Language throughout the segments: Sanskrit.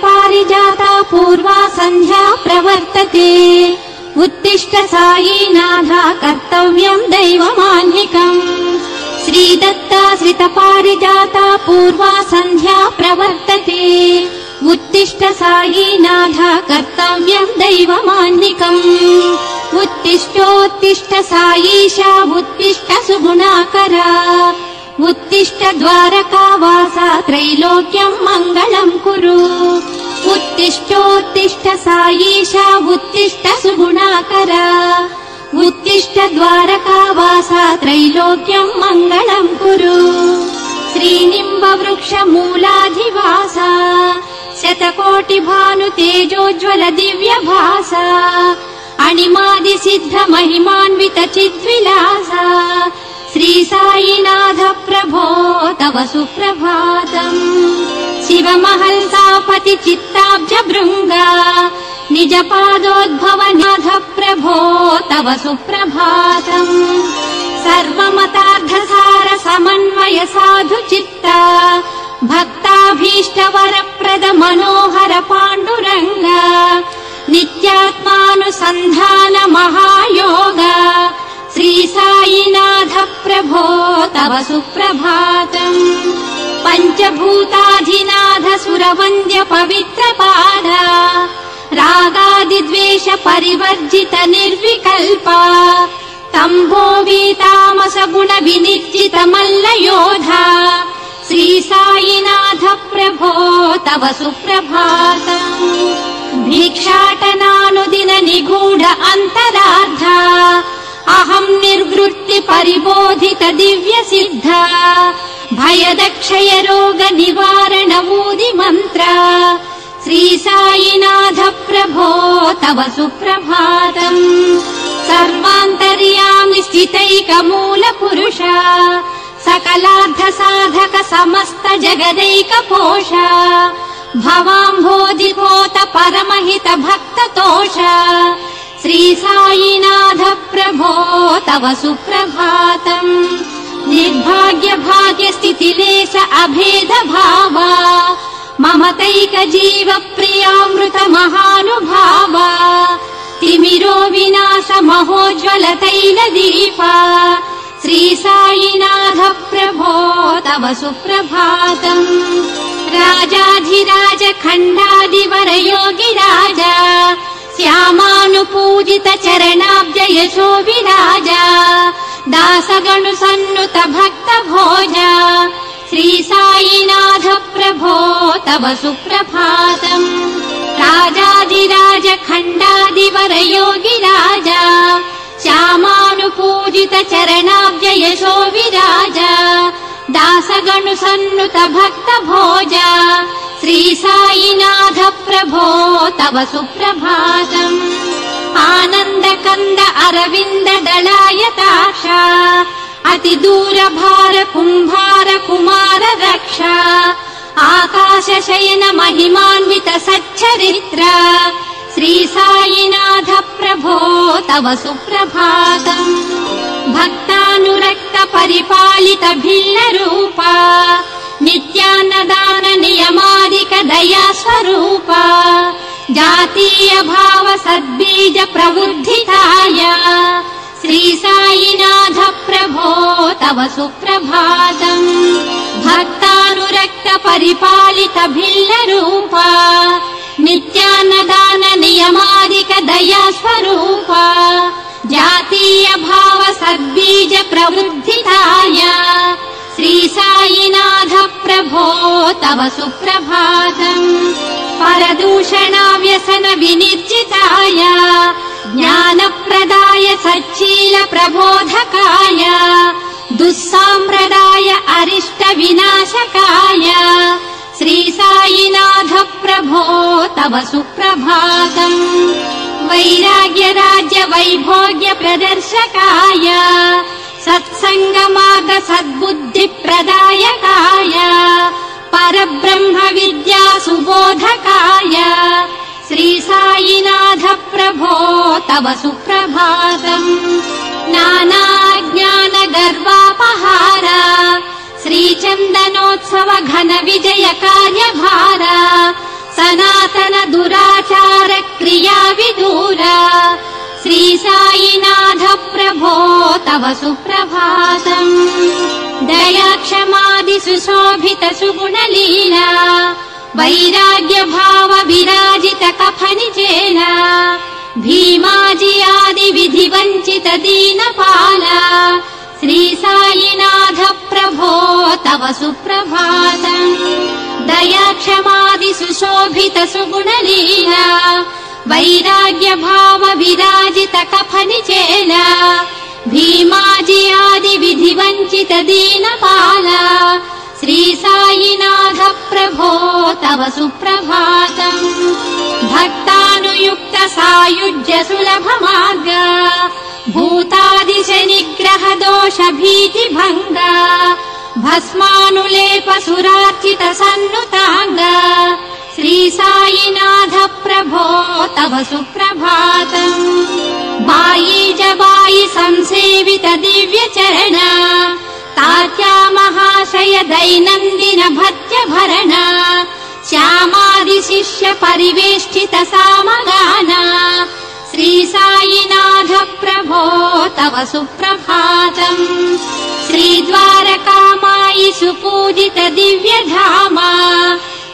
पारिजाता पूर्वा सन्ध्या प्रवर्तते उत्तिष्ठ सायीनाथ कर्तव्यम् दैवमान्निकम् श्रीदत्ताश्रित पारिजाता पूर्वा सन्ध्या प्रवर्तते उत्तिष्ठ सायीनाथ कर्तव्यम् दैवमान्निकम् उत्तिष्ठोत्तिष्ठ सायीशा उत्तिष्ठ सुगुणाकरा उत्तिष्ठ द्वारकावासा त्रैलोक्यम् मङ्गलम् कुरु उत्तिष्ठोत्तिष्ठ सायीशा उत्तिष्ठ सुगुणाकरा उत्तिष्ठ द्वारकावासा त्रैलोक्यम् मङ्गलम् कुरु श्रीनिम्बवृक्ष मूलाधिवासा शतकोटिभानु तेजोज्वल दिव्यभासा अणिमादि सिद्ध महिमान्वित चिद्विलासा श्री साईनाथ प्रभो तव सुप्रभातम् शिवमहल्सापति चित्ताब्ज भृङ्गा निज पादोद्भव नाथ प्रभो तव सुप्रभातम् सर्वमतार्थसार समन्वय साधु चित्ता भक्ताभीष्ट वरप्रद मनोहर पाण्डुरङ्ग नित्यात्मानुसन्धान महायोग श्री साईनाथ प्रभो तव सुप्रभातम् पञ्चभूताधिनाथ सुरवन्द्य पवित्र पाद रागादिद्वेष परिवर्जित निर्विकल्पा तम्भोवीतामस गुण विनिर्जित मल्लयोधा श्री साईनाथ प्रभो तव सुप्रभातम् भिक्षाटनानुदिन निगूढ अन्तरार्ध अहम् निर्वृत्ति परिबोधित दिव्य सिद्ध भयदक्षय रोग निवारण ऊदि मन्त्र श्री साईनाथ प्रभो तव सुप्रभातम् सर्वान्तर्यामि स्थितैक मूल पुरुष सकलार्थ साधक समस्त जगदैक पोष भवाम्भोधिपोत परमहित भक्त तोष श्री साईनाथ प्रभो तव सुप्रभातम् निर्भाग्य भाग्य स्थितिलेश अभेद भावा ममतैक जीव प्रियामृत महानुभावा तिमिरो विनाश महोज्वल तैल दीपा श्री साईनाथ प्रभो तव सुप्रभातम् राजाधिराज खण्डादिवर योगी राजा श्यामानुपूजित चरणाब्ज यशो विराजा दासगणु सन्नुत भक्त भोजा श्री साईनाथ प्रभो तव सुप्रभातम् राजाधिराज खण्डादिवर योगी राजा श्यामानुपूजित चरणाब्ज यशो विराजा दासगणु सन्नुत भक्त भोजा श्री साईनाथ प्रभो तव सुप्रभातम् आनन्द कंद अरविन्द दलायताक्ष अति दूर भार कुम्भार कुमार रक्ष आकाश शयन महिमान्वित सच्चरित्र श्री साईनाथ प्रभो तव सुप्रभातम् भक्तानुरक्त परिपालित भिन्न रूपा नित्यान्नदान नियमादिक दया स्वरूपा जातीय भाव सद्बीज प्रवुद्धिताय श्री साईनाथ प्रभो तव सुप्रभातम् भक्तानुरक्त परिपालित भिन्न रूपा नित्यान्नदान नियमादिक दया स्वरूपा जातीय भाव सद्बीज प्रवृद्धिताय श्री साईनाथ प्रभो तव सुप्रभातम् परदूषणा व्यसन विनिर्जिताय ज्ञानप्रदाय सच्चील प्रबोधकाय दुस्साम्प्रदाय अरिष्ट विनाशकाय श्री साईनाथ प्रभो तव सुप्रभातम् वैराग्य राज्य वैभोग्य प्रदर्शकाय सत्संगमार्ग सद्बुद्धि प्रदायकाय परब्रह्म विद्या सुबोधकाय श्री साईनाथ प्रभो तव सुप्रभातम् नाना ज्ञान गर्वापहार श्री चन्दनोत्सव घन विजय कार्यभार सनातन दुराचार क्रिया विदूरा श्री साईनाथ प्रभो तव सुप्रभातम् दयाक्षमादि सुशोभित सुगुणलीला वैराग्य भाव विराजित कफनिजेन भीमाजि आदि विधि वञ्चित दीनपाला श्री साईनाथ प्रभो तव सुप्रभातम् दयाक्षमादि सुशोभित सुगुणलीला वैराग्य भाव विराजित कफनिजेन भीमाजि आदि विधि वञ्चित दीनपाला श्री साईनाथ प्रभो तव सुप्रभातम् भक्तानुयुक्त सायुज्य सुलभ मार्ग भूतादिश निग्रह दोष भीति भंग भस्मानुलेप सुरार्चित सन्नुतांग श्री साईनाथ प्रभो तव सुप्रभातम् बाई जबाई संसेवित दिव्य चरण तात्या महाशय दैनन्दिन भत्य भरण श्यामादि शिष्य परिवेष्टित सामगान श्री साईनाथ प्रभो तव सुप्रभातम् श्री द्वारकामायि सुपूजित दिव्य धाम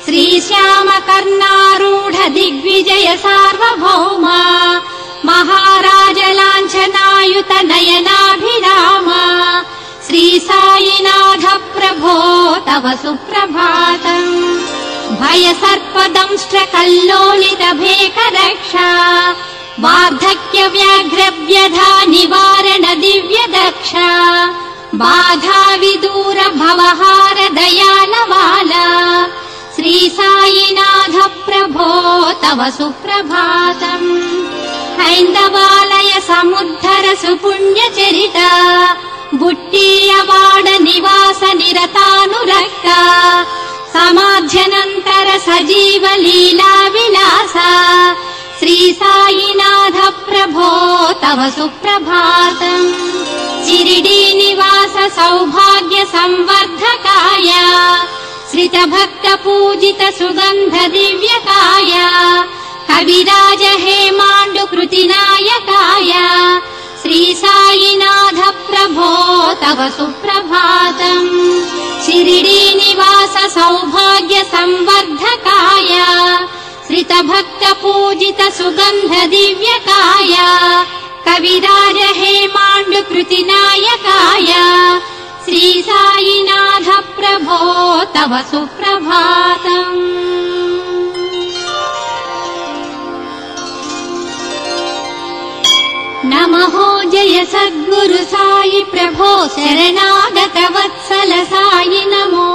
श्री श्याम कर्णारूढ दिग्विजय सार्वभौम महाराज लाञ्छनायुत नयनाभिराम श्री साईनाथ प्रभो तव सुप्रभातम् भय सर्पदंष्ट्र कल्लोलित भेक रक्षा वार्धक्य व्याघ्र व्यधा निवारण दिव्य दक्षा बाधा विदूर भवहार दयालवाला श्री साईनाथ प्रभो तव सुप्रभातम् हैन्दवालय समुद्धर सुपुण्य चरित बुट्टीयवाड निवास निरतानुरक्त समाध्यनन्तर सजीव लीला विलास श्री साईनाथ प्रभो तव सुप्रभातम् शिरिडी निवास सौभाग्य संवर्धकाय श्रित भक्त पूजित सुगन्ध दिव्यकाय कविराज हेमाण्डु कृति नायकाय श्री साईनाथ प्रभो तव सुप्रभातम् शिरिडी निवास सौभाग्य संवर्धकाय श्रित भक्त पूजित सुगन्ध दिव्यकाय कविराज हेमाण्डु कृति नायकाय श्री साईनाथ प्रभो तव सुप्रभातम् नमो जय सद्गुरु साई प्रभो शरणागत वत्सल साई नमो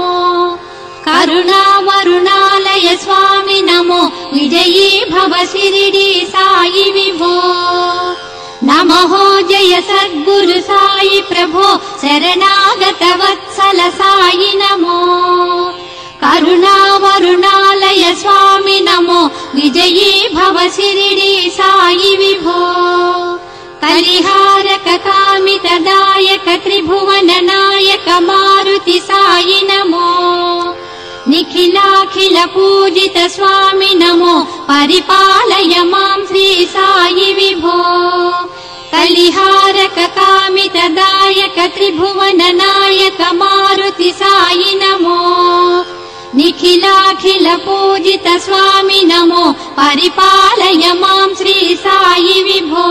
करुणा वरुणालय स्वामी नमो विजयी भव शिरिडी साई विभो नमो जय सद्गुरु साई प्रभो शरणागत वत्सल साई नमो करुणा वरुणालय स्वामी नमो विजयी भव शिरिडी साई विभो कलिहारक कामित दायक त्रिभुवन नायक मारुति साई नमो निखिलाखिल पूजित स्वामी नमो परिपालय मां श्री साई विभो कलिहारक कामित दायक त्रिभुवन नायक मारुति साई नमो निखिलाखिल पूजित स्वामी नमो परिपालय मां श्री साई विभो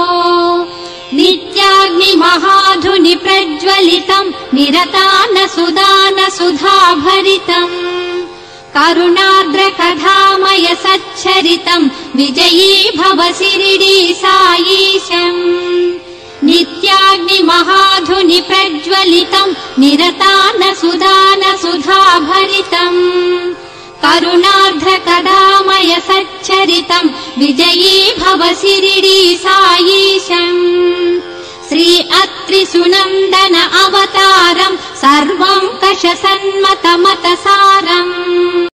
नित्याग्नि महाधुनि प्रज्वलितम् निरतान सुदान सुधाभरितम् करुणार्द्र कथामय सच्चरितम् विजयी भव शिरिडी साईशम् नित्याग्नि महाधुनि प्रज्वलितम् निरतान सुदान सुधाभरितम् करुणार्द्र कदामय सच्चरितम् विजयी भव शिरिडी साईशम् श्री अत्रि सुनन्दन अवतारम् सर्वं कष सन्मत मत सारम्